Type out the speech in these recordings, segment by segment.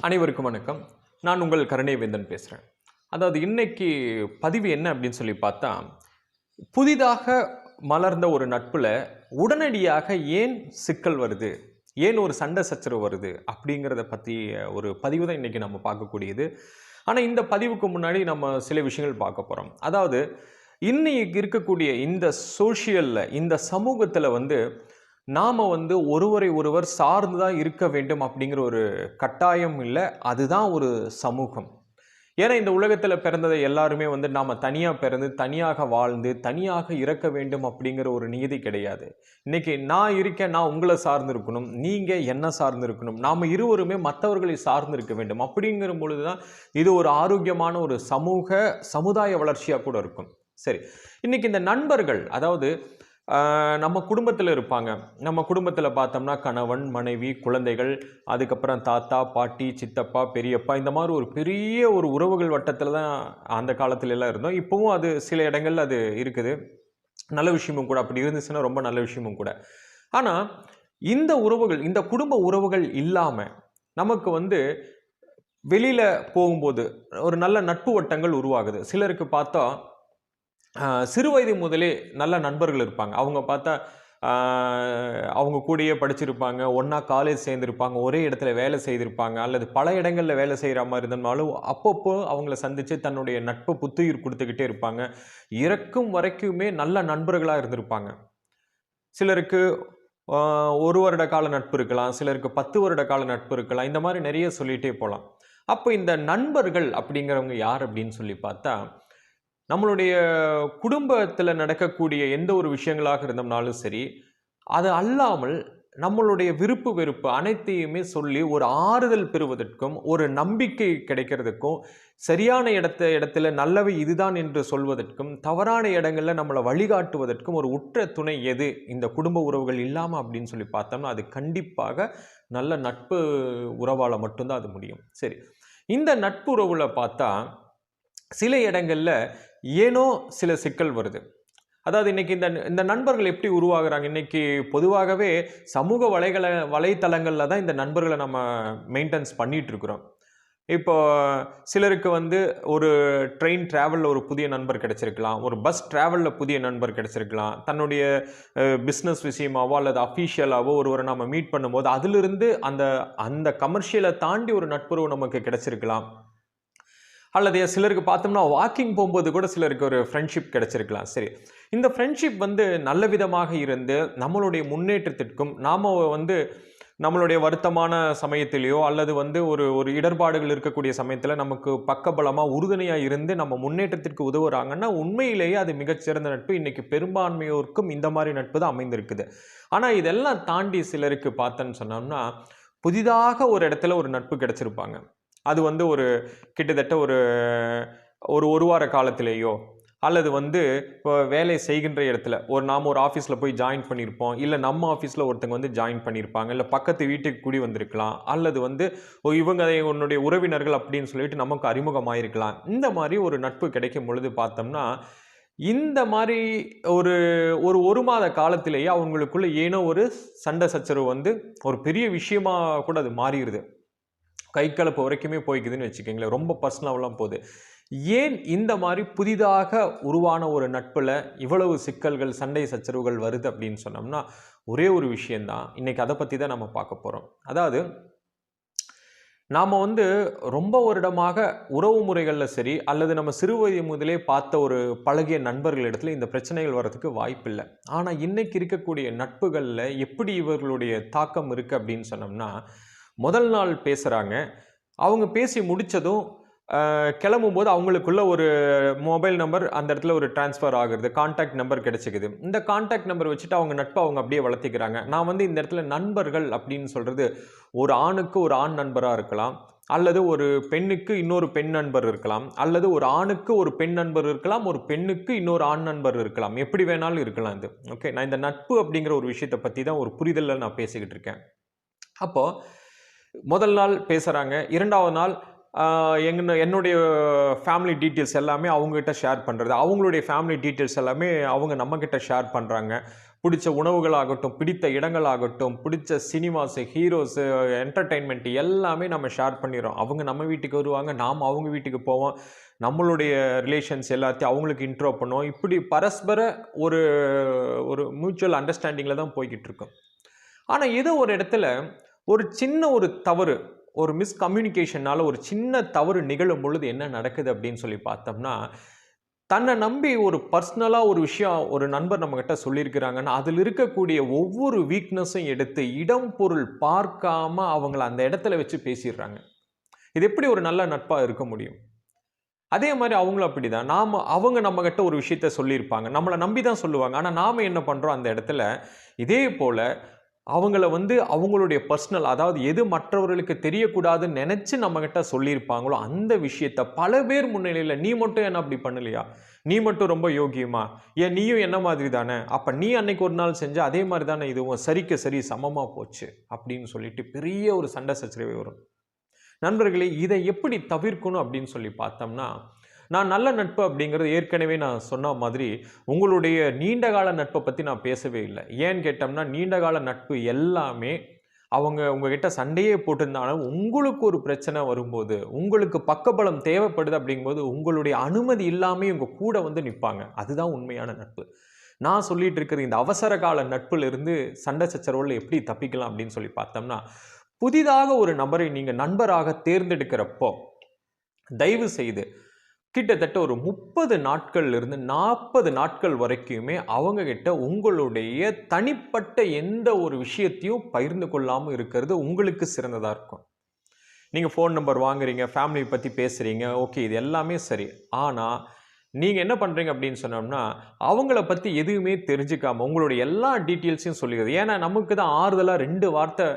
அனைவருக்கும் வணக்கம். நான் உங்கள் கருணைவேந்தன் பேசுகிறேன். அதாவது இன்னைக்கு பதிவு என்ன அப்படின்னு சொல்லி பார்த்தா, புதிதாக மலர்ந்த ஒரு நட்புல உடனடியாக ஏன் சிக்கல் வருது? ஏன் ஒரு சண்டை சச்சரவு வருது? அப்படிங்கிறத பத்தி ஒரு பதிவு தான் இன்னைக்கு நம்ம பார்க்கக்கூடியது. ஆனா இந்த பதிவுக்கு முன்னாடி நம்ம சில விஷயங்கள் பார்க்க போறோம். அதாவது இன்னைக்கு இருக்கக்கூடிய இந்த சோஷியல்ல, இந்த சமூகத்துல நாம ஒருவரை ஒருவர் சார்ந்து தான் இருக்க வேண்டும் அப்படிங்கிற ஒரு கட்டாயம் இல்லை. அதுதான் ஒரு சமூகம். ஏன்னா இந்த உலகத்துல பிறந்ததை எல்லாருமே நாம தனியா பிறந்து தனியாக வாழ்ந்து தனியாக இறக்க வேண்டும் அப்படிங்கிற ஒரு நியதி கிடையாது. இன்னைக்கு நான் இருக்கேன், நான் உங்களை சார்ந்து இருக்கணும், நீங்க என்ன சார்ந்து இருக்கணும், நாம இருவருமே மற்றவர்களை சார்ந்து இருக்க வேண்டும். அப்படிங்கிற பொழுதுதான் இது ஒரு ஆரோக்கியமான ஒரு சமுதாய வளர்ச்சியா கூட இருக்கும். சரி, இன்னைக்கு இந்த நண்பர்கள், அதாவது நம்ம குடும்பத்தில் இருப்பாங்க. நம்ம குடும்பத்தில் பார்த்தோம்னா கணவன், மனைவி, குழந்தைகள், அதுக்கப்புறம் தாத்தா, பாட்டி, சித்தப்பா, பெரியப்பா, இந்த மாதிரி ஒரு பெரிய ஒரு உறவுகள் வட்டத்தில் தான் அந்த காலத்துல எல்லாம் இருந்தோம். இப்போவும் அது சில இடங்கள்ல அது இருக்குது. நல்ல விஷயமும் கூட. அப்படி இருந்துச்சுன்னா ரொம்ப நல்ல விஷயமும் கூட. ஆனால் இந்த உறவுகள், இந்த குடும்ப உறவுகள் இல்லாமல் நமக்கு வெளியில போகும்போது ஒரு நல்ல நட்பு வட்டங்கள் உருவாகுது. சிலருக்கு பார்த்தா சிறு வயது முதலே நல்ல நண்பர்கள் இருப்பாங்க. அவங்க பார்த்தா அவங்க கூடயே படிச்சிருப்பாங்க, ஒன்றா காலேஜ் சேர்ந்திருப்பாங்க, ஒரே இடத்துல வேலை செய்திருப்பாங்க, அல்லது பல இடங்களில் வேலை செய்கிற மாதிரி இருந்தாலும் அப்பப்போ அவங்கள சந்தித்து தன்னுடைய நட்பை புத்துயிர் கொடுத்துக்கிட்டே இருப்பாங்க. இறக்கும் வரைக்குமே நல்ல நண்பர்களாக இருந்திருப்பாங்க. சிலருக்கு 1 வருட கால நட்பு இருக்கலாம், சிலருக்கு 10 வருட கால நட்பு இருக்கலாம். இந்த மாதிரி நிறைய சொல்லிகிட்டே போகலாம். அப்போ இந்த நண்பர்கள் அப்படிங்கிறவங்க யார் அப்படின்னு சொல்லி பார்த்தா, நம்மளுடைய குடும்பத்தில் நடக்கக்கூடிய எந்த ஒரு விஷயங்களாக இருந்தோம்னாலும் சரி, அது அல்லாமல் நம்மளுடைய விருப்பு வெறுப்பு அனைத்தையுமே சொல்லி ஒரு ஆறுதல் பெறுவதற்கும், ஒரு நம்பிக்கை கிடைக்கிறதுக்கும், சரியான இடத்துல நல்லவை இதுதான் என்று சொல்வதற்கும், தவறான இடங்களில் நம்மளை வழிகாட்டுவதற்கும் ஒரு உற்ற துணை எது இந்த குடும்ப உறவுகள் இல்லாமல் அப்படின்னு சொல்லி பார்த்தோம்னா, அது கண்டிப்பாக நல்ல நட்பு உறவால் மட்டும்தான் அது முடியும். சரி, இந்த நட்பு உறவுல பார்த்தா சில இடங்கள்ல ஏனோ சில சிக்கல் வருது. அதாவது இன்னைக்கு இந்த நண்பர்கள் எப்படி உருவாகுறாங்க? இன்னைக்கு பொதுவாகவே சமூக வலைத்தளங்கள்ல தான் இந்த நண்பர்களை நம்ம மெயின்டெனன்ஸ் பண்ணிட்டு இருக்கிறோம். இப்போ சிலருக்கு ஒரு ட்ரெயின் டிராவலில் ஒரு புதிய நண்பர் கிடைச்சிருக்கலாம், ஒரு பஸ் டிராவலில் புதிய நண்பர் கிடைச்சிருக்கலாம், தன்னுடைய பிஸ்னஸ் விஷயமாவோ அல்லது அஃபீஷியலாவோ ஒருவரை நம்ம மீட் பண்ணும்போது அதிலிருந்து அந்த அந்த கமர்ஷியலை தாண்டி ஒரு நட்புறவு நமக்கு கிடைச்சிருக்கலாம். அல்லது சிலருக்கு பார்த்தோம்னா வாக்கிங் போகும்போது கூட சிலருக்கு ஒரு ஃப்ரெண்ட்ஷிப் கிடைச்சிருக்கலாம். சரி, இந்த ஃப்ரெண்ட்ஷிப் நல்ல விதமாக இருந்து நம்மளுடைய முன்னேற்றத்திற்கும், நாம் நம்மளுடைய வருத்தமான சமயத்திலேயோ அல்லது ஒரு இடர்பாடுகள் இருக்கக்கூடிய சமயத்தில் நமக்கு பக்கபலமாக உறுதுணையாக இருந்து நம்ம முன்னேற்றத்திற்கு உதவுறாங்கன்னா உண்மையிலேயே அது மிகச்சிறந்த நட்பு. இன்னைக்கு பெரும்பான்மையோருக்கும் இந்த மாதிரி நட்பு தான் அமைந்திருக்குது. ஆனால் இதெல்லாம் தாண்டி சிலருக்கு பார்த்தேன்னு சொன்னோம்னா, புதிதாக ஒரு இடத்துல ஒரு நட்பு கிடைச்சிருப்பாங்க. அது ஒரு கிட்டத்தட்ட ஒரு வார காலத்திலேயோ அல்லது இப்போ வேலை செய்கின்ற இடத்துல நாம ஒரு ஆஃபீஸில் போய் ஜாயின் பண்ணியிருப்போம், இல்லை நம்ம ஆஃபீஸில் ஒருத்தங்க ஜாயின் பண்ணியிருப்பாங்க, இல்லை பக்கத்து வீட்டுக்கு கூடி வந்திருக்கலாம், அல்லது இவங்க உன்னுடைய உறவினர்கள் அப்படின்னு சொல்லிட்டு நமக்கு அறிமுகமாயிருக்கலாம். இந்த மாதிரி ஒரு நட்பு கிடைக்கும் பொழுது பார்த்தோம்னா, இந்த மாதிரி ஒரு மாத காலத்திலேயே அவங்களுக்குள்ள ஏனோ ஒரு சண்டை சச்சரவு ஒரு பெரிய விஷயமா கூட அது மாறிடுது. கைக்கலப்பு வரைக்குமே போய்க்குதுன்னு வச்சுக்கோங்களேன். ரொம்ப பர்சனலாலாம் போகுது. ஏன் இந்த மாதிரி புதிதாக உருவான ஒரு நட்பில் இவ்வளவு சிக்கல்கள், சண்டை சச்சரவுகள் வருது அப்படின்னு சொன்னோம்னா, ஒரே ஒரு விஷயந்தான். இன்னைக்கு அதை பற்றி தான் நம்ம பார்க்க போகிறோம். அதாவது நாம் ரொம்ப வருடமாக உறவு முறைகளில் சரி அல்லது நம்ம சிறுவயது முதலே பார்த்த ஒரு பழகிய நண்பர்கள் இடத்துல இந்த பிரச்சனைகள் வர்றதுக்கு வாய்ப்பில்லை. ஆனால் இன்னைக்கு இருக்கக்கூடிய நட்புகளில் எப்படி இவர்களுடைய தாக்கம் இருக்குது அப்படின்னு சொன்னோம்னா, முதல் நாள் பேசுகிறாங்க, அவங்க பேசி முடித்ததும் கிளம்பும்போது அவங்களுக்குள்ள ஒரு மொபைல் நம்பர் அந்த இடத்துல ஒரு டிரான்ஸ்ஃபர் ஆகுறது, கான்டாக்ட் நம்பர் கிடைச்சிக்குது. இந்த கான்டாக்ட் நம்பர் வச்சுட்டு அவங்க நட்பை அவங்க அப்படியே வளர்த்திக்கிறாங்க. நான் இந்த இடத்துல நண்பர்கள் அப்படின்னு சொல்கிறது ஒரு ஆணுக்கு ஒரு ஆண் நண்பராக இருக்கலாம், அல்லது ஒரு பெண்ணுக்கு இன்னொரு பெண் நண்பர் இருக்கலாம், அல்லது ஒரு ஆணுக்கு ஒரு பெண் நண்பர் இருக்கலாம், ஒரு பெண்ணுக்கு இன்னொரு ஆண் நண்பர் இருக்கலாம், எப்படி வேணாலும் இருக்கலாம். இது ஓகே. நான் இந்த நட்பு அப்படிங்கிற ஒரு விஷயத்தை பற்றி தான் ஒரு புரிதலில் நான் பேசிக்கிட்டு இருக்கேன். அப்போது முதல் நாள் பேசுகிறாங்க, 2வது நாள் என்னுடைய ஃபேமிலி டீட்டெயில்ஸ் எல்லாமே அவங்ககிட்ட ஷேர் பண்ணுறது, அவங்களுடைய ஃபேமிலி டீட்டெயில்ஸ் எல்லாமே அவங்க நம்மக்கிட்ட ஷேர் பண்ணுறாங்க. பிடிச்ச உணவுகளாகட்டும், பிடித்த இடங்களாகட்டும், பிடிச்ச சினிமாஸு, ஹீரோஸு, என்டர்டெயின்மெண்ட் எல்லாமே நம்ம ஷேர் பண்ணிடுறோம். அவங்க நம்ம வீட்டுக்கு வருவாங்க, நாம் அவங்க வீட்டுக்கு போவோம். நம்மளுடைய ரிலேஷன்ஸ் எல்லாத்தையும் அவங்களுக்கு இன்ட்ரோ பண்ணுவோம். இப்படி பரஸ்பர ஒரு ஒரு மியூச்சுவல் அண்டர்ஸ்டாண்டிங்கில் தான் போய்கிட்டு இருக்கோம். ஆனால் ஏதோ ஒரு இடத்துல ஒரு சின்ன ஒரு தவறு, ஒரு மிஸ்கம்யூனிகேஷனால ஒரு சின்ன தவறு நிகழும் பொழுது என்ன நடக்குது அப்படின்னு சொல்லி பார்த்தோம்னா, தன்னை நம்பி ஒரு பர்சனலாக ஒரு விஷயம் ஒரு நண்பர் நம்மகிட்ட சொல்லியிருக்கிறாங்கன்னா, அதில் இருக்கக்கூடிய ஒவ்வொரு வீக்னஸும் எடுத்து இடம் பொருள் பார்க்காம அவங்கள அந்த இடத்துல வச்சு பேசிடுறாங்க. இது எப்படி ஒரு நல்ல நட்பாக இருக்க முடியும்? அதே மாதிரி அவங்களும் அப்படிதான். அவங்க நம்மகிட்ட ஒரு விஷயத்த சொல்லியிருப்பாங்க. நம்மளை நம்பி தான் சொல்லுவாங்க. ஆனால் நாம என்ன பண்றோம் அந்த இடத்துல, இதே போல அவங்கள அவங்களுடைய பர்சனல், அதாவது எது மற்றவர்களுக்கு தெரியக்கூடாதுன்னு நினைச்சு நம்மகிட்ட சொல்லியிருப்பாங்களோ அந்த விஷயத்த பல பேர் முன்னிலையில், நீ மட்டும் என்ன அப்படி பண்ணலையா, நீ மட்டும் ரொம்ப யோகியமா, ஏன் நீயும் என்ன மாதிரி தானே, அப்ப நீ அன்னைக்கு ஒரு நாள் செஞ்ச அதே மாதிரி தானே இதுவும், சரிக்கு சரி சமமா போச்சு அப்படின்னு சொல்லிட்டு பெரிய ஒரு சண்டை சச்சரவு வரும். நண்பர்களே, இதை எப்படி தவிர்க்கணும் அப்படின்னு சொல்லி பார்த்தோம்னா, நான் நல்ல நட்பு அப்படிங்கிறது ஏற்கனவே நான் சொன்ன மாதிரி உங்களுடைய நீண்டகால நட்பை பற்றி நான் பேசவே இல்லை. ஏன்னு கேட்டோம்னா, நீண்டகால நட்பு எல்லாமே அவங்க உங்ககிட்ட சண்டையே போட்டிருந்தாலும் உங்களுக்கு ஒரு பிரச்சனை வரும்போது, உங்களுக்கு பக்கபலம் தேவைப்படுது அப்படிங்கும்போது உங்களுடைய அனுமதி இல்லாமல் உங்க கூட நிற்பாங்க. அதுதான் உண்மையான நட்பு. நான் சொல்லிட்டு இருக்கிறது இந்த அவசர கால நட்புல இருந்து சண்டை சச்சரவுல எப்படி தப்பிக்கலாம் அப்படின்னு சொல்லி பார்த்தோம்னா, புதிதாக ஒரு நபரை நீங்க நண்பராக தேர்ந்தெடுக்கிறப்போ தயவு செய்து கிட்டத்தட்ட ஒரு 30 நாட்கள்ல இருந்து 40 நாட்கள் வரைக்குமே அவங்க கிட்ட உங்களுடைய தனிப்பட்ட எந்த ஒரு விஷயத்தையும் பகிர்ந்து கொள்ளாமல் இருக்கிறது உங்களுக்கு சிறந்ததா இருக்கும். நீங்க ஃபோன் நம்பர் வாங்குறீங்க, ஃபேமிலி பத்தி பேசுறீங்க, ஓகே, இது எல்லாமே சரி. ஆனா நீங்க என்ன பண்றீங்க அப்படின்னு சொன்னோம்னா, அவங்கள பத்தி எதுவுமே தெரிஞ்சுக்காம உங்களுடைய எல்லா டீட்டெயில்ஸையும் சொல்லிடுறது. ஏன்னா நமக்கு தான் ஆறுதலா 2 வார்த்தை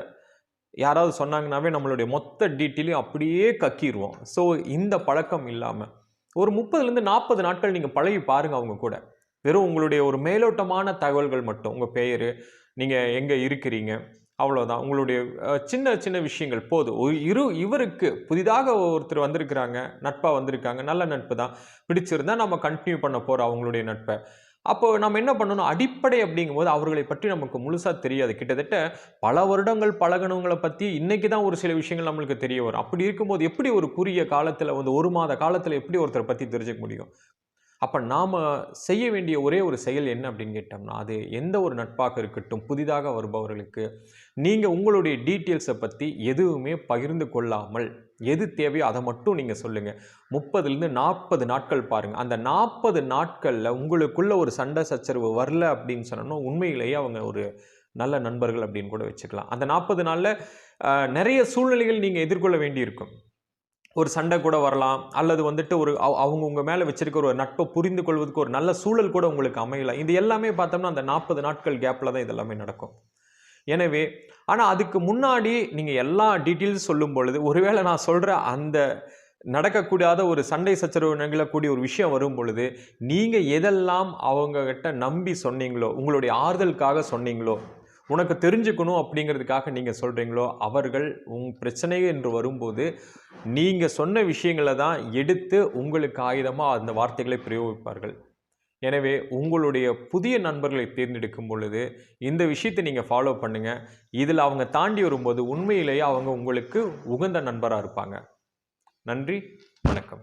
யாராவது சொன்னாங்கன்னாவே நம்மளுடைய மொத்த டீட்டெயிலையும் அப்படியே கக்கிருவோம். ஸோ இந்த பழக்கம் இல்லாம ஒரு 30லேருந்து 40 நாட்கள் நீங்க பழகி பாருங்க அவங்க கூட. வெறும் உங்களுடைய ஒரு மேலோட்டமான தகவல்கள் மட்டும். உங்க பெயரு, நீங்க எங்க இருக்கிறீங்க, அவ்வளோதான். உங்களுடைய சின்ன சின்ன விஷயங்கள் போதும். இவருக்கு புதிதாக ஒருத்தர் வந்திருக்கிறாங்க, நட்பா வந்திருக்காங்க, நல்ல நட்பு தான். பிடிச்சிருந்தா நம்ம கன்டினியூ பண்ண போறோம் அவங்களுடைய நட்பை. அப்போ நம்ம என்ன பண்ணணும், அடிப்படை அப்படிங்கும்போது அவர்களை பற்றி நமக்கு முழுசா தெரியாது. கிட்டத்தட்ட பல வருடங்கள் பழகுனவங்கள பத்தி இன்னைக்கு தான் ஒரு சில விஷயங்கள் நம்மளுக்கு தெரிய வரும். அப்படி இருக்கும்போது எப்படி ஒரு குறுகிய காலத்துல 1 மாத காலத்துல எப்படி ஒருத்தரை பத்தி தெரிஞ்சுக்க முடியும்? அப்ப நாம செய்ய வேண்டிய ஒரே ஒரு செயல் என்ன அப்படின்னு கேட்டோம்னா, அது எந்த ஒரு நட்பாக இருக்கட்டும், புதிதாக வருபவர்களுக்கு நீங்க உங்களுடைய டீட்டெயில்ஸை பத்தி எதுவுமே பகிர்ந்து கொள்ளாமல், எது தேவையோ அதை மட்டும் நீங்க சொல்லுங்க. 30லேருந்து 40 நாட்கள் பாருங்க. அந்த 40 நாட்கள்ல உங்களுக்குள்ள ஒரு சண்டை சச்சரவு வரல அப்படின்னு சொன்னோம்னா, உண்மையிலேயே அவங்க ஒரு நல்ல நண்பர்கள் அப்படின்னு கூட வச்சுக்கலாம். அந்த 40 நாள்ல நிறைய சூழ்நிலைகள் நீங்க எதிர்கொள்ள வேண்டியிருக்கும். ஒரு சண்டை கூட வரலாம், அல்லது ஒரு அவங்க உங்க மேல வச்சிருக்கிற ஒரு நட்பை புரிந்து கொள்வதற்கு ஒரு நல்ல சூழல் கூட உங்களுக்கு அமையலாம். இது எல்லாமே பார்த்தோம்னா அந்த 40 நாட்கள் கேப்ல தான் இது எல்லாமே நடக்கும். எனவே ஆனா அதுக்கு முன்னாடி நீங்க எல்லா டீட்டெயில்ஸ் சொல்லும் பொழுது, ஒருவேளை நான் சொல்ற அந்த நடக்கக்கூடாத ஒரு சண்டை சச்சரவு நிகழக்கூடிய ஒரு விஷயம் வரும் பொழுது, நீங்க எதெல்லாம் அவங்க கிட்ட நம்பி சொன்னீங்களோ, உங்களுடைய ஆறுதலுக்காக சொன்னீங்களோ, உனக்கு தெரிஞ்சுக்கணும் அப்படிங்கிறதுக்காக நீங்க சொல்றீங்களோ, அவர்கள் பிரச்சனை என்று வரும்போது நீங்க சொன்ன விஷயங்களை தான் எடுத்து உங்களுக்கு ஆயுதமா அந்த வார்த்தைகளை பிரயோகிப்பார்கள். எனவே உங்களுடைய புதிய நண்பர்களை தேர்ந்தெடுக்கும் பொழுது இந்த விஷயத்தை நீங்க ஃபாலோ பண்ணுங்க. இதில் அவங்க தாண்டி வரும்போது உண்மையிலேயே அவங்க உங்களுக்கு உகந்த நண்பராக இருப்பாங்க. நன்றி, வணக்கம்.